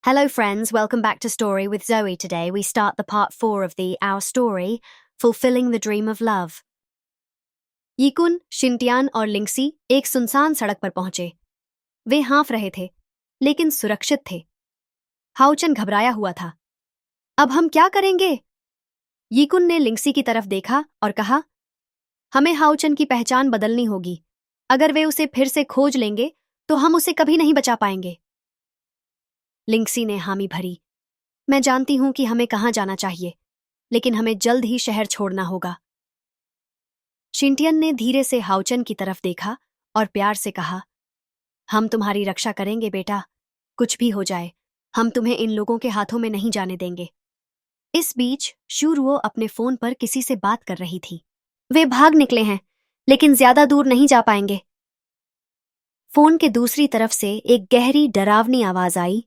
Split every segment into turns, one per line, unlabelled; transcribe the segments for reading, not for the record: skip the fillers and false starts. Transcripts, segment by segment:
Hello, friends. Welcome back to Story with Zoe. Today, we start the part 4 of our story, Fulfilling the Dream of Love. यीकुन, शिंटियान और लिंक्सी एक सुनसान सड़क पर पहुंचे। वे हाँफ रहे थे, लेकिन सुरक्षित थे। हाउचन घबराया हुआ था। अब हम क्या करेंगे? यीकुन ने लिंक्सी की तरफ देखा और कहा, हमें हाउचन की पहचान बदलनी होगी। अगर वे उसे फिर से खोज लेंगे, तो हम उसे कभी नहीं बचा पाएंगे। लिंक्सी ने हामी भरी। मैं जानती हूं कि हमें कहां जाना चाहिए, लेकिन हमें जल्द ही शहर छोड़ना होगा। शिंटियन ने धीरे से हाउचन की तरफ देखा और प्यार से कहा, हम तुम्हारी रक्षा करेंगे बेटा। कुछ भी हो जाए, हम तुम्हें इन लोगों के हाथों में नहीं जाने देंगे। इस बीच शूरुओ अपने फोन पर किसी से बात कर रही थी। वे भाग निकले हैं, लेकिन ज्यादा दूर नहीं जा पाएंगे। फोन के दूसरी तरफ से एक गहरी डरावनी आवाज आई,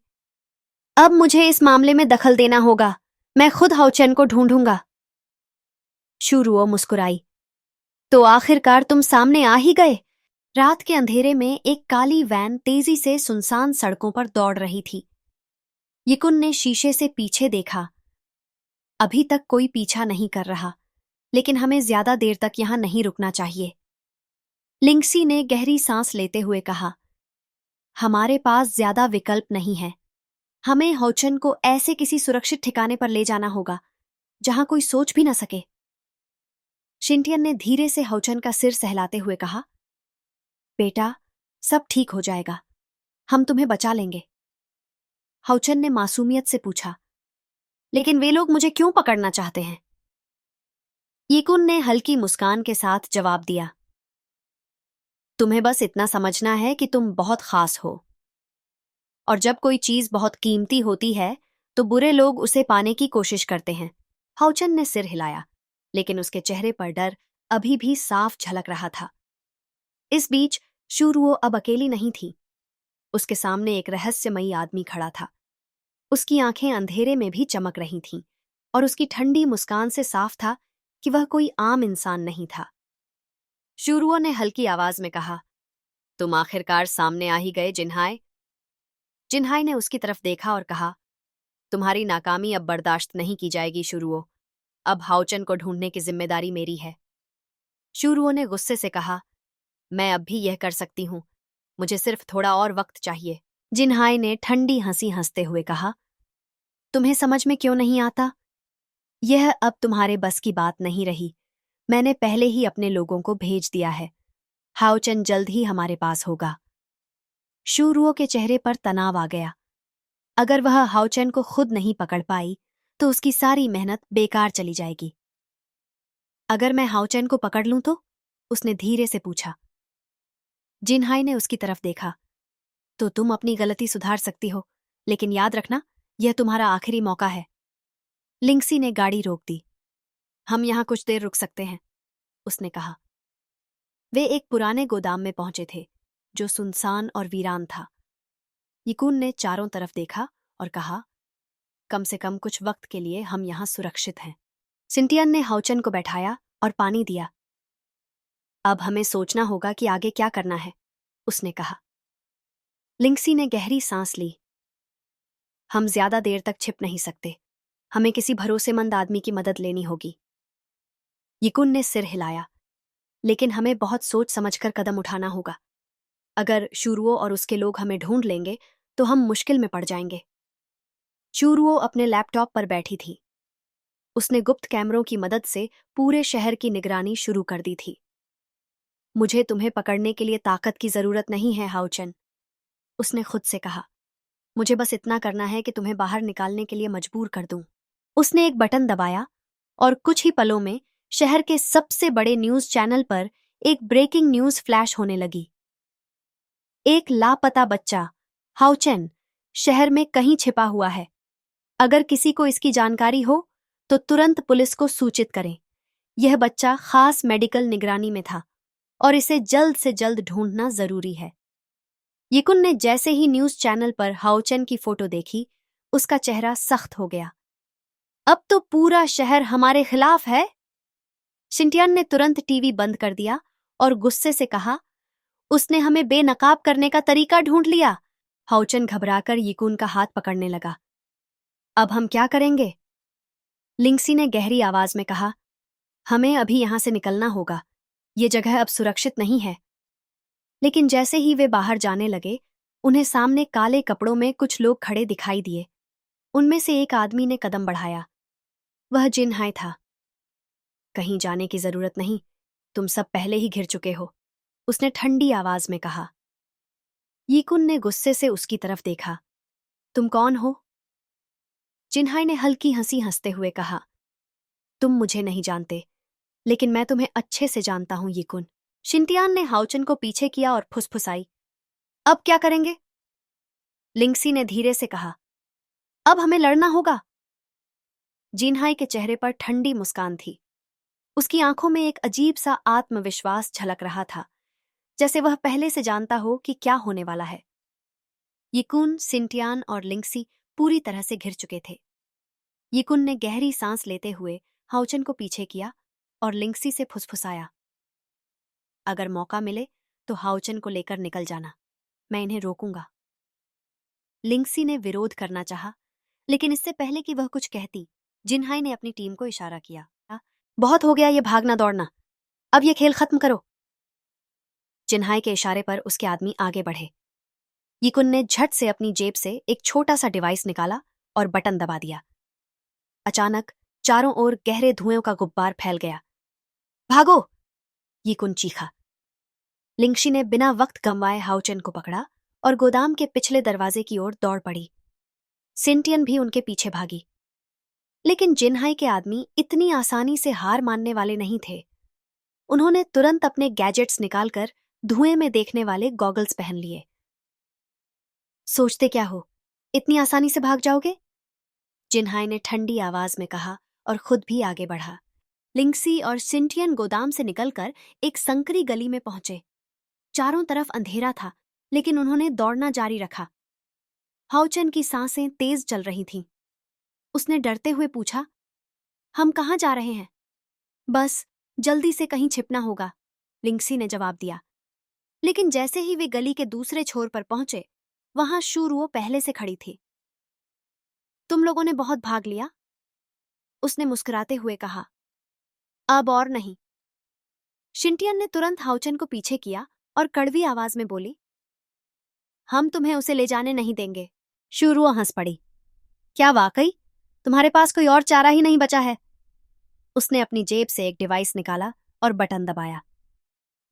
अब मुझे इस मामले में दखल देना होगा। मैं खुद हाउचन को ढूंढूंगा। शूरुओ मुस्कुराई, तो आखिरकार तुम सामने आ ही गए। रात के अंधेरे में एक काली वैन तेजी से सुनसान सड़कों पर दौड़ रही थी। यिकुन ने शीशे से पीछे देखा। अभी तक कोई पीछा नहीं कर रहा, लेकिन हमें ज्यादा देर तक यहां नहीं रुकना चाहिए। लिंक्सी ने गहरी सांस लेते हुए कहा, हमारे पास ज्यादा विकल्प नहीं है। हमें हाउचन को ऐसे किसी सुरक्षित ठिकाने पर ले जाना होगा जहां कोई सोच भी न सके। शिंटियन ने धीरे से हाउचन का सिर सहलाते हुए कहा, बेटा, सब ठीक हो जाएगा। हम तुम्हें बचा लेंगे। हाउचन ने मासूमियत से पूछा, लेकिन वे लोग मुझे क्यों पकड़ना चाहते हैं? यिकुन ने हल्की मुस्कान के साथ जवाब दिया, तुम्हें बस इतना समझना है कि तुम बहुत खास हो, और जब कोई चीज बहुत कीमती होती है तो बुरे लोग उसे पाने की कोशिश करते हैं। हाउचन ने सिर हिलाया, लेकिन उसके चेहरे पर डर अभी भी साफ झलक रहा था। इस बीच शूरुओ अब अकेली नहीं थी। उसके सामने एक रहस्यमयी आदमी खड़ा था। उसकी आंखें अंधेरे में भी चमक रही थीं, और उसकी ठंडी मुस्कान से साफ था कि वह कोई आम इंसान नहीं था। शूरुओ ने हल्की आवाज में कहा, तुम आखिरकार सामने आ ही गए जिन्हाई। जिन्हाई ने उसकी तरफ देखा और कहा, तुम्हारी नाकामी अब बर्दाश्त नहीं की जाएगी शूरुओ। अब हाउचन को ढूंढने की जिम्मेदारी मेरी है। शूरुओ ने गुस्से से कहा, मैं अब भी यह कर सकती हूं। मुझे सिर्फ थोड़ा और वक्त चाहिए। जिन्हाई ने ठंडी हंसी हंसते हुए कहा, तुम्हें समझ में क्यों नहीं आता? यह अब तुम्हारे बस की बात नहीं रही। मैंने पहले ही अपने लोगों को भेज दिया है। हाउचन जल्द ही हमारे पास होगा। शूरुओ के चेहरे पर तनाव आ गया। अगर वह हाउचन को खुद नहीं पकड़ पाई तो उसकी सारी मेहनत बेकार चली जाएगी। अगर मैं हाउचन को पकड़ लूं तो? उसने धीरे से पूछा। जिन्हाई ने उसकी तरफ देखा, तो तुम अपनी गलती सुधार सकती हो, लेकिन याद रखना, यह तुम्हारा आखिरी मौका है। लिंक्सी ने गाड़ी रोक दी। हम यहां कुछ देर रुक सकते हैं, उसने कहा। वे एक पुराने गोदाम में पहुंचे थे, जो सुनसान और वीरान था। यिकुन ने चारों तरफ देखा और कहा, कम से कम कुछ वक्त के लिए हम यहां सुरक्षित हैं। शिंटियन ने हाउचन को बैठाया और पानी दिया। अब हमें सोचना होगा कि आगे क्या करना है, उसने कहा। लिंक्सी ने गहरी सांस ली। हम ज्यादा देर तक छिप नहीं सकते। हमें किसी भरोसेमंद आदमी की मदद लेनी होगी। यिकुन ने सिर हिलाया, लेकिन हमें बहुत सोच समझकर कदम उठाना होगा। अगर शूरुओ और उसके लोग हमें ढूंढ लेंगे तो हम मुश्किल में पड़ जाएंगे। शूरुओ अपने लैपटॉप पर बैठी थी। उसने गुप्त कैमरों की मदद से पूरे शहर की निगरानी शुरू कर दी थी। मुझे तुम्हें पकड़ने के लिए ताकत की जरूरत नहीं है हाउचन, उसने खुद से कहा। मुझे बस इतना करना है कि तुम्हें बाहर निकालने के लिए मजबूर कर दूं। उसने एक बटन दबाया और कुछ ही पलों में शहर के सबसे बड़े न्यूज चैनल पर एक ब्रेकिंग न्यूज फ्लैश होने लगी। एक लापता बच्चा, हाउचन, शहर में कहीं छिपा हुआ है। अगर किसी को इसकी जानकारी हो तो तुरंत पुलिस को सूचित करें। यह बच्चा खास मेडिकल निगरानी में था और इसे जल्द से जल्द ढूंढना जरूरी है। यिकुन ने जैसे ही न्यूज चैनल पर हाउचन की फोटो देखी, उसका चेहरा सख्त हो गया। अब तो पूरा शहर हमारे खिलाफ है। शिंटियन ने तुरंत टीवी बंद कर दिया और गुस्से से कहा, उसने हमें बेनकाब करने का तरीका ढूंढ लिया। हाउचन घबराकर यीकुन का हाथ पकड़ने लगा। अब हम क्या करेंगे? लिंगसी ने गहरी आवाज में कहा। हमें अभी यहां से निकलना होगा। ये जगह अब सुरक्षित नहीं है। लेकिन जैसे ही वे बाहर जाने लगे, उन्हें सामने काले कपड़ों में कुछ लोग खड़े दिखाई दिए। उनमें से एक आदमी ने कदम बढ़ाया। वह जिनहाई था। कहीं जाने की जरूरत नहीं, तुम सब पहले ही घिर चुके हो, उसने ठंडी आवाज में कहा। यीकुन ने गुस्से से उसकी तरफ देखा। तुम कौन हो? जिनहाई ने हल्की हंसी हंसते हुए कहा। तुम मुझे नहीं जानते, लेकिन मैं तुम्हें अच्छे से जानता हूं यीकुन। शिंटियान ने हाउचन को पीछे किया और फुसफुसाई। अब क्या करेंगे? लिंगसी ने धीरे से कहा। अब हमें लड़ना होगा। जिनहाई के चेहरे पर ठंडी मुस्कान थी। उसकी आंखों में एक अजीब सा आत्मविश्वास झलक रहा था, जैसे वह पहले से जानता हो कि क्या होने वाला है। यीकुन, सिंटियान और लिंगसी पूरी तरह से घिर चुके थे। यीकुन ने गहरी सांस लेते हुए हाउचन को पीछे किया और लिंगसी से फुसफुसाया। अगर मौका मिले तो हाउचन को लेकर निकल जाना, मैं इन्हें रोकूंगा। लिंगसी ने विरोध करना चाहा, लेकिन इससे पहले कि वह कुछ कहती, जिनहाई ने अपनी टीम को इशारा किया। बहुत हो गया ये भागना दौड़ना, अब ये खेल खत्म करो। जिनहाई के इशारे पर उसके आदमी आगे बढ़े। यीकुन ने झट से अपनी जेब से एक छोटा सा डिवाइस निकाला और बटन दबा दिया। अचानक चारों ओर गहरे धुएं का गुब्बार फैल गया। भागो! यीकुन चीखा। लिंगशी ने बिना वक्त गंवाए हाउचन को पकड़ा और गोदाम के पिछले दरवाजे की ओर दौड़ पड़ी। सिंटियन भी उनके पीछे भागी। लेकिन जिनहाई के आदमी इतनी आसानी से हार मानने वाले नहीं थे। उन्होंने तुरंत अपने गैजेट्स निकालकर धुएं में देखने वाले गॉगल्स पहन लिए। सोचते क्या हो, इतनी आसानी से भाग जाओगे? जिनहाई ने ठंडी आवाज में कहा और खुद भी आगे बढ़ा। लिंगसी और सिंटियन गोदाम से निकलकर एक संकरी गली में पहुंचे। चारों तरफ अंधेरा था, लेकिन उन्होंने दौड़ना जारी रखा। हाउचन की सांसें तेज चल रही थीं। उसने डरते हुए पूछा, हम कहाँ जा रहे हैं? बस जल्दी से कहीं छिपना होगा, लिंगसी ने जवाब दिया। लेकिन जैसे ही वे गली के दूसरे छोर पर पहुंचे, वहां शूरुओ पहले से खड़ी थी। तुम लोगों ने बहुत भाग लिया, उसने मुस्कुराते हुए कहा। अब और नहीं। शिंटियन ने तुरंत हाउचन को पीछे किया और कड़वी आवाज में बोली, हम तुम्हें उसे ले जाने नहीं देंगे। शूरुओ हंस पड़ी। क्या वाकई? तुम्हारे पास कोई और चारा ही नहीं बचा है? उसने अपनी जेब से एक डिवाइस निकाला और बटन दबाया।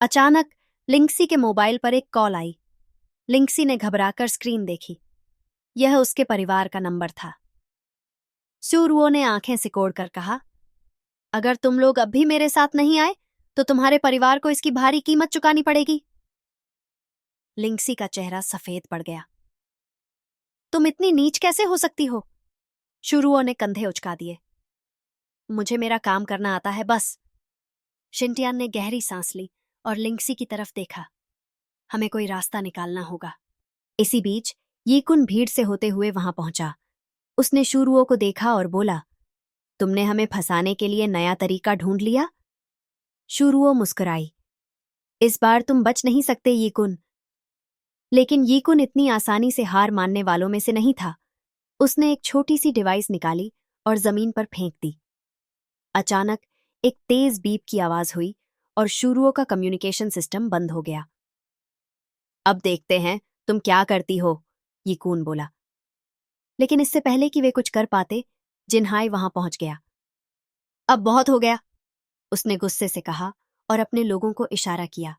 अचानक लिंगसी के मोबाइल पर एक कॉल आई। लिंगसी ने घबराकर स्क्रीन देखी। यह उसके परिवार का नंबर था। शूरुओ ने आंखें सिकोड़कर कहा, अगर तुम लोग अब भी मेरे साथ नहीं आए तो तुम्हारे परिवार को इसकी भारी कीमत चुकानी पड़ेगी। लिंगसी का चेहरा सफेद पड़ गया। तुम इतनी नीच कैसे हो सकती हो? शूरुओ ने कंधे उचका दिए। मुझे मेरा काम करना आता है, बस। शिंटियान ने गहरी सांस ली और लिंगसी की तरफ देखा। हमें कोई रास्ता निकालना होगा। इसी बीच यीकुन भीड़ से होते हुए वहां पहुंचा। उसने शूरुओ को देखा और बोला, तुमने हमें फंसाने के लिए नया तरीका ढूंढ लिया? शूरुओ मुस्कुराई। इस बार तुम बच नहीं सकते यीकुन। लेकिन यीकुन इतनी आसानी से हार मानने वालों में से नहीं था। उसने एक छोटी सी डिवाइस निकाली और जमीन पर फेंक दी। अचानक एक तेज बीप की आवाज हुई और शूरुओ का कम्युनिकेशन सिस्टम बंद हो गया। अब देखते हैं तुम क्या करती हो, यीकुन बोला। लेकिन इससे पहले कि वे कुछ कर पाते, जिनहाई वहां पहुंच गया। अब बहुत हो गया, उसने गुस्से से कहा और अपने लोगों को इशारा किया।